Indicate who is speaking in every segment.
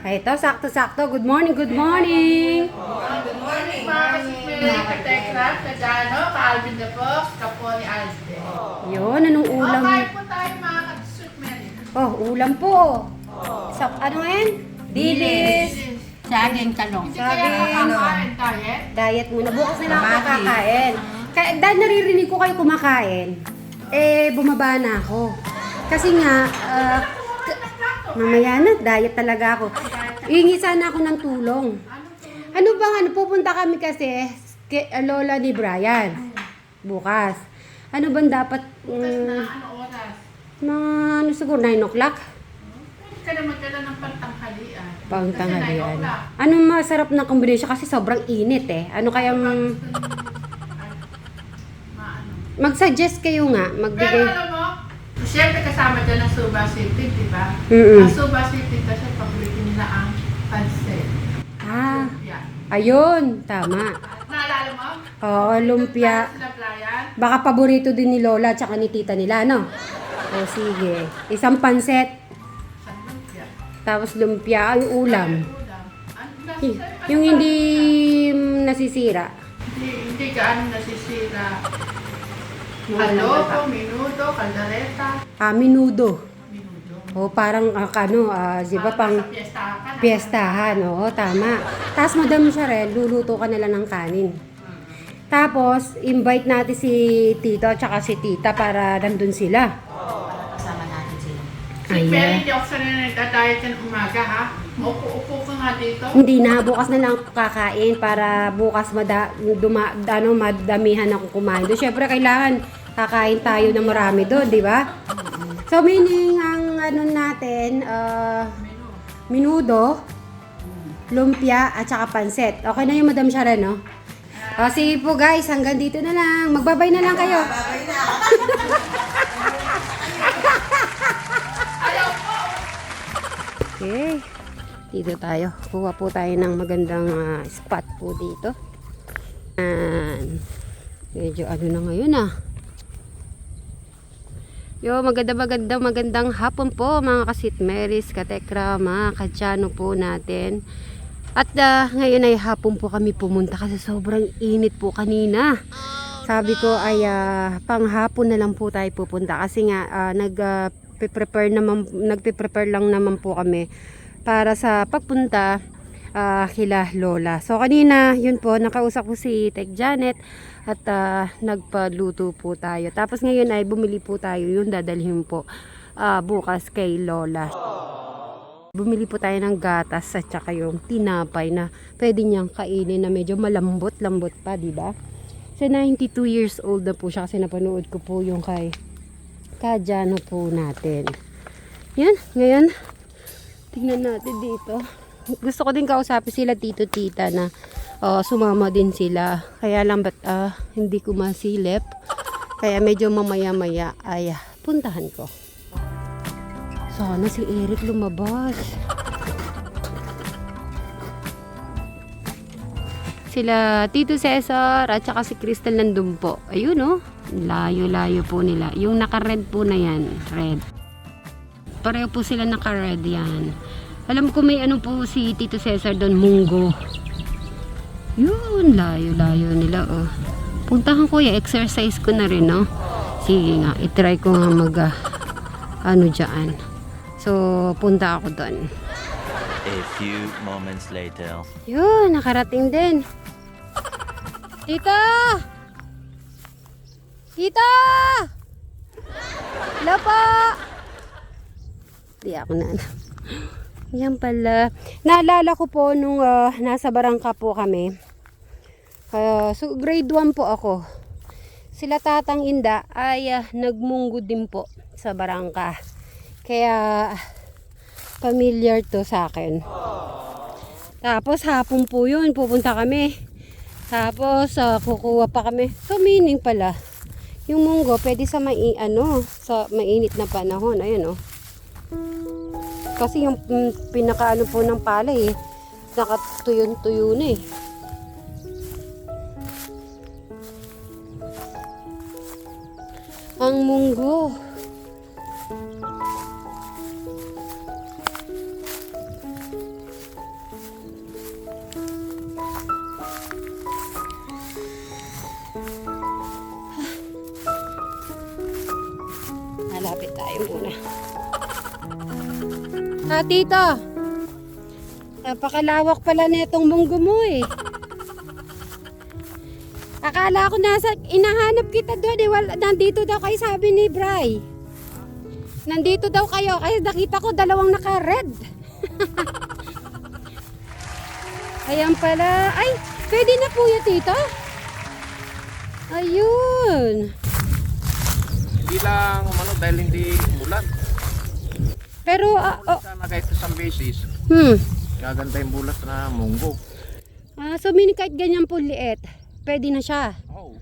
Speaker 1: Ay, ito, sakto-sakto. Good morning, good morning.
Speaker 2: Good morning, mga kasipili, ka-Tekram, ka-Jano, ka-Alvin de Fox, ka-po ni Alvin.
Speaker 1: Yun, anong ulam?
Speaker 2: Okay po tayo mga kasipili.
Speaker 1: Oh, ulam po. Ano yan? Dilis.
Speaker 3: Saging talong.
Speaker 2: Hindi kaya makakain diet?
Speaker 1: Diet muna. Bukas na lang ako kakain. Dahil naririnig ko kayo kumakain, bumaba na ako. Kasi nga, mamaya na, diet talaga ako. Ihingi sana ako ng tulong. Pupunta kami kasi kay lola ni Brian. Bukas. Ano bang dapat,
Speaker 2: Ano oras?
Speaker 1: mga siguro 9 o'clock?
Speaker 2: Pwede ka na magdala ng pantanghalian.
Speaker 1: Pangtanghalian.
Speaker 2: Kasi 9 o'clock.
Speaker 1: Anong masarap na kombinasyon kasi sobrang init eh. Ano kayang
Speaker 2: Maano.
Speaker 1: mag-suggest kayo nga,
Speaker 2: Pero
Speaker 1: magbigay.
Speaker 2: alam mo, siyempre kasama dyan ang Suba City, di ba?
Speaker 1: Mm-mm.
Speaker 2: Ang Suba City kasi paborito nila ang pansit.
Speaker 1: Ah,
Speaker 2: Yan.
Speaker 1: ayun, tama.
Speaker 2: Naalala mo?
Speaker 1: Oo, lumpia.
Speaker 2: Sila Brian.
Speaker 1: Baka paborito din ni Lola at ni tita nila, no? O sige, isang panset,
Speaker 2: Sa lumpia.
Speaker 1: tapos lumpia, ay ulam.
Speaker 2: Ulam.
Speaker 1: Yung hindi nasisira.
Speaker 2: Hindi gaano nasisira. Adobo, minudo, kaldereta.
Speaker 1: Minudo.
Speaker 2: Minudo.
Speaker 1: O parang di ba pang
Speaker 2: Sa piyestahan ka na.
Speaker 1: piyestahan, oo, tama. Tapos Madam Sharel, luluto ka nila ng kanin. Tapos, invite natin si Tito at saka si Tita para nandun sila.
Speaker 3: Kasama natin sila.
Speaker 2: Si Mary, hindi ako sanay na nagdadayat yan umaga, ha? Upo ka nga dito.
Speaker 1: Hindi na, bukas na lang ako kakain para bukas madamihan ako kumain. Doon, syempre, kailangan kakain tayo na marami doon, di ba? So, meaning, ang natin, minudo, lumpia, at saka pansit. Okay na yung Madam Sharon, no? Sige po guys, hanggang dito na lang. Magbabay na lang kayo. Okay. Dito tayo. Kuha po tayo ng magandang spot po dito. Medyo na ngayon magandang hapon po mga kasitmeris, katekra, mga kadyano po natin. At ngayon ay hapon po kami pumunta kasi sobrang init po kanina. Sabi ko ay panghapon na lang po tayo pupunta kasi nga nagpe-prepare lang naman po kami para sa pagpunta kila Lola. So kanina yun po nakausap ko si Tek Janet at nagpaluto po tayo. Tapos ngayon ay bumili po tayo yung dadalhin po bukas kay Lola. Bumili po tayo ng gatas at saka yung tinapay na pwede niyang kainin na medyo malambot-lambot pa, di ba? So 92 years old na po siya kasi napanood ko po yung kay Kadyano po natin. Yan, ngayon tingnan natin dito. Gusto ko din kausapin sila tito tita na sumama din sila. Kaya lang hindi ko masilip. Kaya medyo mamaya-maya ay puntahan ko. Sana si Eric lumabas. Sila Tito Cesar at saka si Crystal nandun po. Ayun layo-layo po nila. Yung naka-red po na yan, red. Pareho po sila naka-red yan. Alam ko may po si Tito Cesar doon, munggo. Yun, layo-layo nila Puntahan ko exercise ko na rin Sige nga, itry ko nga dyan. So, punta ako doon.
Speaker 4: A few moments later.
Speaker 1: Yun, nakarating din. Tita! Tita! Hello po! Di ako na. Yan pala. Naalala ko po nung nasa barangka po kami. So, grade 1 po ako. Sila Tatang Inda ay nagmunggo din po sa barangka. Kaya familiar to sa akin. Tapos hapon po yun, pupunta kami. Tapos kukuha pa kami. So meaning pala, yung munggo pwede sa sa mainit na panahon. Ayun Kasi yung pinakaano po ng palay nakatuyon-tuyo na Ang munggo. tayo muna. Ah, tito. Napakalawak pala na itong munggo mo eh. Akala ko inahanap kita doon eh. Nandito daw kayo, sabi ni Bray. Nandito daw kayo. Kaya nakita ko dalawang naka-red. Ayan pala. Ay, pwede na po yun, tito. Ayun.
Speaker 5: Hindi lang dahil hindi umulan.
Speaker 1: Pero,
Speaker 5: Sana kahit isang beses, gaganda yung bulas na munggo.
Speaker 1: so meaning kahit ganyan po liit, pwede na siya.
Speaker 5: Oo.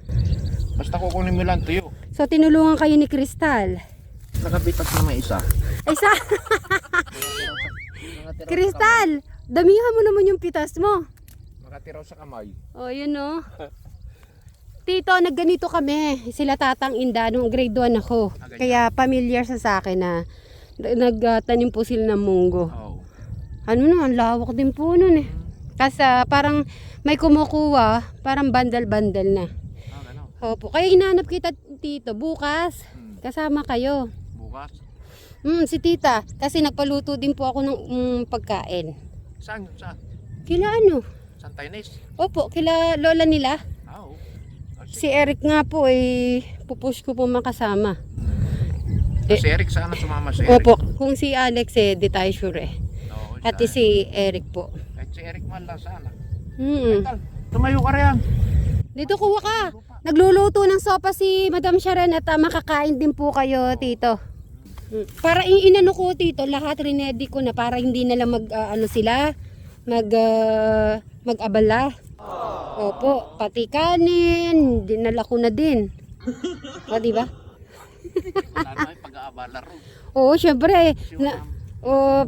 Speaker 5: Basta kukunin mo lang tuyo.
Speaker 1: So tinulungan kayo ni Crystal.
Speaker 5: Nakabitas na may isa.
Speaker 1: Ay sa Crystal, damihan mo naman yung pitas mo.
Speaker 5: Nakatiraw sa kamay.
Speaker 1: Oh, yun no. Tito, nagganito kami. Sila Tatang Inda nung grade 1 ako. Kaya familiar sa akin na nagtanim po sila ng munggo.
Speaker 5: Oo.
Speaker 1: Ano naman, lawak din po nun eh. Kasi parang may kumukuha, parang bandal-bandal na.
Speaker 5: Gano'n.
Speaker 1: Opo, kaya hinanap kita, tito, bukas. Kasama kayo.
Speaker 5: Bukas.
Speaker 1: Si tita, kasi nagpaluto din po ako ng pagkain.
Speaker 5: Saan? Saan?
Speaker 1: Kila ano?
Speaker 5: Santa Ines?
Speaker 1: Opo, kila lola nila.
Speaker 5: Oo.
Speaker 1: Si Eric nga po, pupush ko po makasama.
Speaker 5: Si Eric, sana sumama si Eric.
Speaker 1: Opo, kung si Alex di tayo sure eh.
Speaker 5: Oo,
Speaker 1: At si Eric po.
Speaker 5: kahit si Eric man lang sana.
Speaker 1: Mm.
Speaker 5: Tumayo ka riyan.
Speaker 1: Dito kuha ka. Nagluluto ng sopa si Madam Sharon at makakain din po kayo, tito. Para inano ko, tito, lahat rinedy ko na para hindi na lang mag-abala. Opo, pati kanin, dinala ko na din. O, di ba?
Speaker 5: Wala na yung pag-aabala ro.
Speaker 1: Oo, syempre.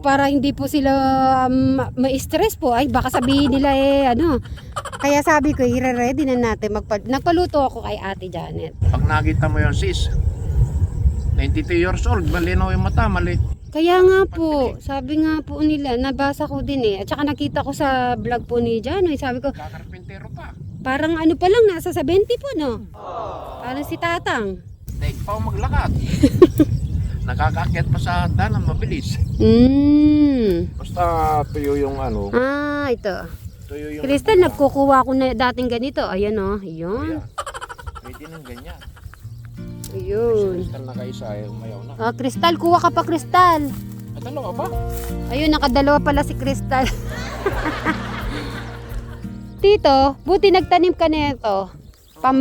Speaker 1: Para hindi po sila ma-stress po. Ay, baka sabihin nila Kaya sabi ko, i-ready na natin. Nagpaluto ako kay Ate Janet.
Speaker 5: Pag nakita mo yung sis, 92 years old, malinaw yung mata, mali.
Speaker 1: Kaya nga po, sabi nga po nila, nabasa ko din eh. At saka nakita ko sa vlog po ni Janoy, sabi ko,
Speaker 5: Kakarpintero pa.
Speaker 1: parang ano pa lang, nasa 70 po, no? Parang si Tatang.
Speaker 5: Daig pa ako maglakad. Nakakakyat pa sa danan, mabilis. Basta tuyo yung
Speaker 1: Ito.
Speaker 5: tuyo yung...
Speaker 1: Crystal, nagkukuha ko na dating ganito. Ayan o, yun.
Speaker 5: Pwede nang ganyan.
Speaker 1: Ayun.
Speaker 5: Crystal na kaisa, umayaw na.
Speaker 1: Crystal, kuha ka pa, Crystal.
Speaker 5: At ano ka ba?
Speaker 1: Ayun, nakadalawa pala si Crystal. Tito, buti nagtanim ka nito. Pang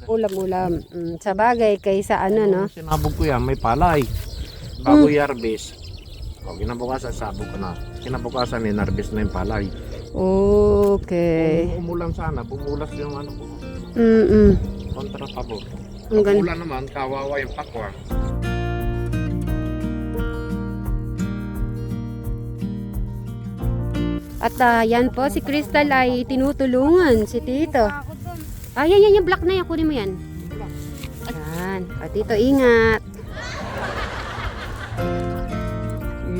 Speaker 1: ulam-ulam. Sa bagay, kaysa no?
Speaker 5: Sinabog ko yan, may palay. Bago i-harvest. O, kinabukasan, sabog ko na. Kinabukasan, in-harvest na yung palay.
Speaker 1: Okay.
Speaker 5: Kung umulan sana, bumulas yung ko. Kontra pabor.
Speaker 1: Ang
Speaker 5: Pag ulan naman, kawawa yung pakwa.
Speaker 1: At yan po, si Crystal ay tinutulungan si Tito. Yan, yung black na yan. Kunin mo yan. Yan. Tito, ingat.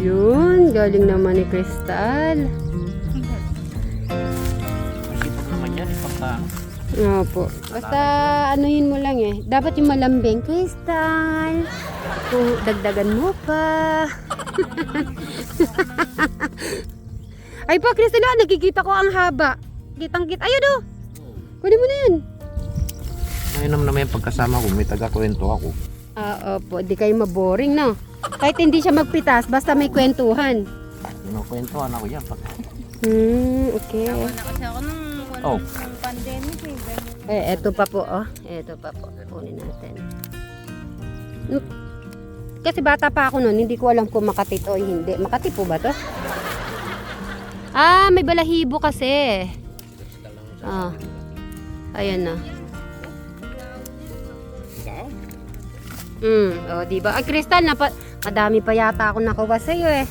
Speaker 1: Yun, galing naman ni Crystal.
Speaker 5: Masipag naman yan, ipagka.
Speaker 1: Opo. Basta anuhin mo lang eh. Dapat yung malambing. Crystal, dagdagan mo pa. Ay po, Crystal, nakikita ko ang haba. Kitang-kita. Ayun o. Kunin mo na yan.
Speaker 5: Ngayon naman yung pagkasama ko, may taga-kwento ako.
Speaker 1: Opo. Di kayo maboring, no? Kahit hindi siya magpitas, basta may kwentuhan.
Speaker 5: Kwentuhan ako yan.
Speaker 1: Okay.
Speaker 3: Wala kasi ako nung pandemic eh.
Speaker 1: Eto pa po, Eto pa po. Kunin natin. Kasi bata pa ako noon, hindi ko alam kung makatit o hindi. Makati po ba to? May balahibo kasi. Ayan na. Diba? Ay, Crystal, madami pa yata ako nakuha sa'yo eh.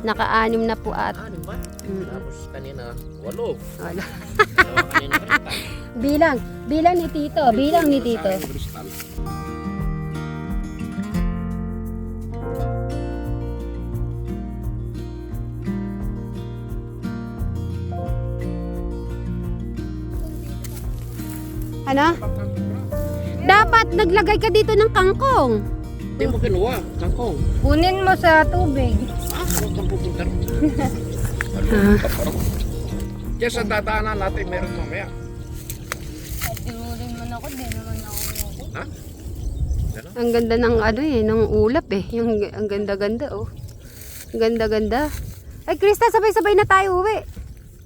Speaker 1: Naka-anim na po at.
Speaker 5: Tapos kanina, 8.
Speaker 1: Wala.
Speaker 5: Kanina,
Speaker 1: Bilang ni Tito. Bilang ni Tito.
Speaker 5: Crystal.
Speaker 1: Ano? Dapat naglagay ka dito ng kangkong.
Speaker 5: Hindi mo kinuha. Kangkong.
Speaker 3: Kunin mo sa tubig.
Speaker 5: Huwag kang pupunta rin. Diyan sa dadaanan natin meron mamaya.
Speaker 3: At tinurin mo na ako, di naman ako.
Speaker 5: Ha?
Speaker 1: Ang ganda ng ano eh, ng ulap eh. Yung, ang ganda-ganda oh. Ang ganda-ganda. Ay, Krista, sabay-sabay na tayo uwi.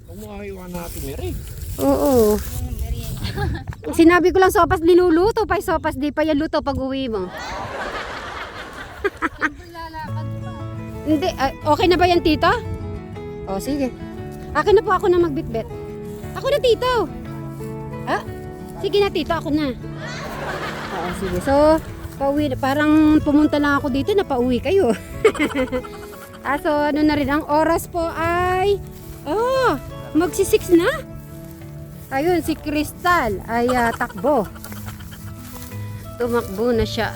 Speaker 5: Huwag mo ayawan natin, Mary.
Speaker 1: Oo. Sinabi ko lang sopas niluluto pa, sopas di pa yan luto pag uwi mo.
Speaker 3: Lalakad pa.
Speaker 1: Hindi, okay na ba yan, tito? O, sige. Akin na po, ako na magbitbit. Ako na, tito. Ah, sige na, tito, ako na. Oo, sige. So, pauwi, parang pumunta lang ako dito na pauwi kayo. So, ano na rin, ang oras po ay, magsi-6 na. Ayun, si Crystal ay takbo. Tumakbo na siya.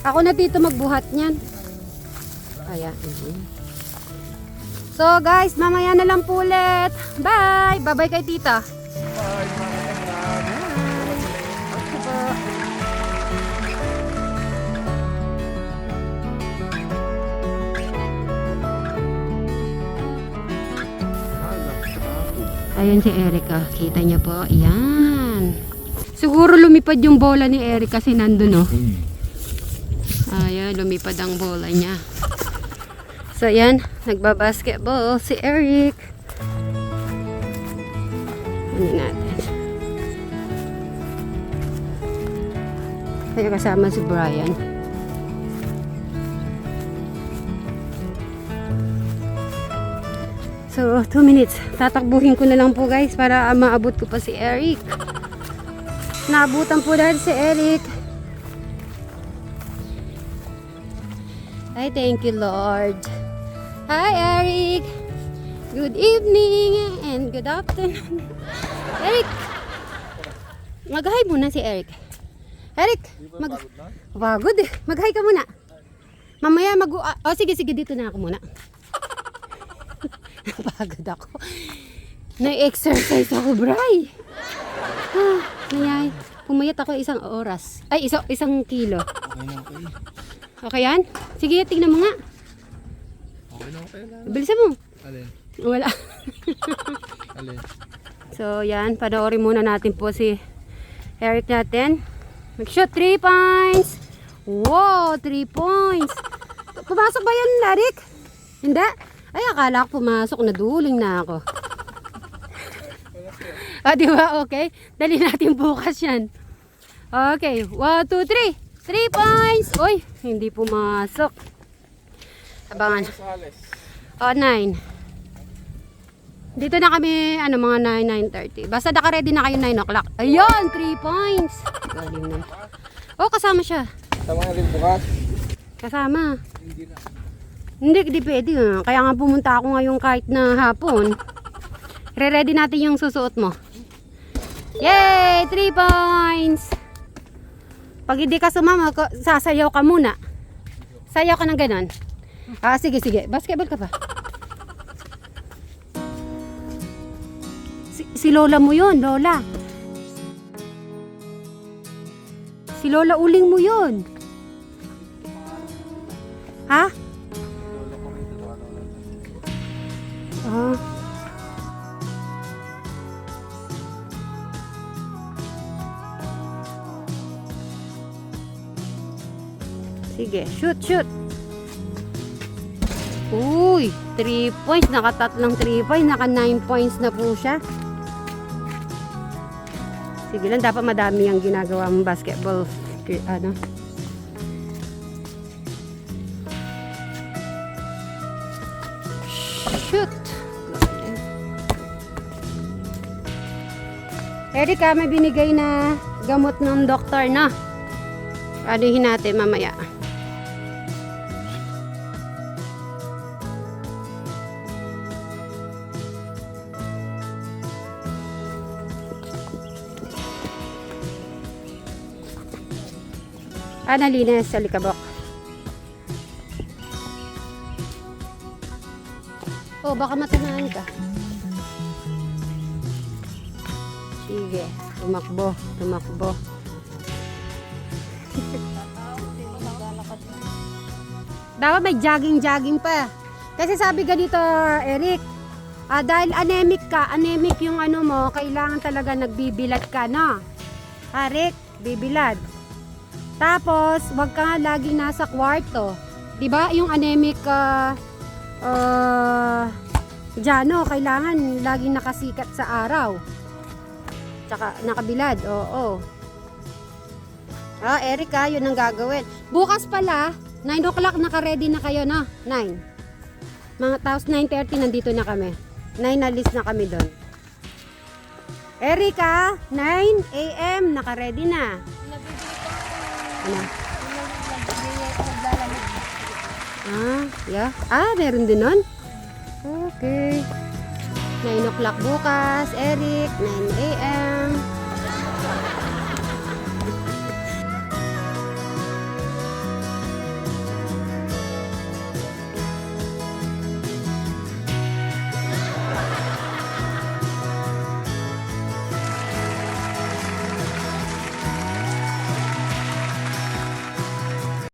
Speaker 1: Ako na dito magbuhat niyan. Ayan. So guys, mamaya na lang po ulit. Bye! Bye-bye kay tita. Ayan si Erica. Kita niyo po. Ayan. Siguro lumipad yung bola ni Eric kasi nandun oh. Ayan, lumipad ang bola niya. So ayan, nagbabasketball si Eric. Ano natin. Kaya kasama si Brian. So, 2 minutes. Tatakbuhin ko na lang po guys para maabot ko pa si Eric. Naabutan po dahil si Eric. Ay, thank you Lord. Hi Eric. Good evening and good afternoon. Eric. Mag-hi muna si Eric. Eric, pagod eh. Mag-hi ka muna. Mamaya sige, dito na ako muna. Pagod ako. Na-exercise ako, Bray. Nayay. Pumayat ako 1 oras. Ay, isang kilo.
Speaker 5: Okay na, okay.
Speaker 1: Okay yan? Sige, tingnan mo nga.
Speaker 5: Okay na, okay na.
Speaker 1: Bilisan mo.
Speaker 5: Alin?
Speaker 1: Wala.
Speaker 5: Alin?
Speaker 1: So, yan. Panoorin muna natin po si Eric natin. Mag-shoot 3 points. Wow, 3 points. Pumasok ba yun, Eric? Hindi? Ay, akala ko pumasok. Naduling na ako. Di ba? Okay. Dali natin bukas yan. Okay. 1, 2, 3. 3 points. Uy, hindi pumasok. Abangan. 9. Dito na kami, mga 9, 9:30. Basta naka-ready na kayo 9 o'clock. Ayun, 3 points. Galing na. Oh, kasama siya.
Speaker 5: Tama na rin bukas.
Speaker 1: Kasama. Hindi pwede. Kaya nga pumunta ako ngayon kahit na hapon. Re-ready natin yung susuot mo. Yay! 3 points! Pag hindi ka sumama, sasayaw ka muna. Sayaw ka ng ganon. Sige. Basketball ka pa. Si Lola mo yun, Lola. Si Lola uling mo yun. Ha? Sige, shoot. Uy, 3 points. Nakatatlong 3 points. Naka 9 points na po siya. Sige lang, dapat madami ang ginagawa mong basketball. Shoot. Erika, may binigay na gamot ng doktor na. Anuhin natin mamaya. Nalinis sa likabok. Oh, baka matamaan ka. Sige, tumakbo. Dapat may jogging-jogging pa. Kasi sabi ganito, Eric, dahil anemic yung ano mo, kailangan talaga nagbibilad ka, no? Eric, bibilad. Tapos, wag ka nga laging nasa kwarto. 'Di ba? Yung anemic Jano, kailangan laging nakasikat sa araw. Tsaka nakabilad. Oo. Erika, yun ang gagawin. Bukas pala, 9 o'clock naka-ready na kayo, no? 9. Mga tapos 9:30 nandito na kami. 9 alis na kami doon. Erika, 9 a.m. naka-ready na. Ano? Yeah. Meron din nun? Okay. 9 o'clock bukas, Eric. 9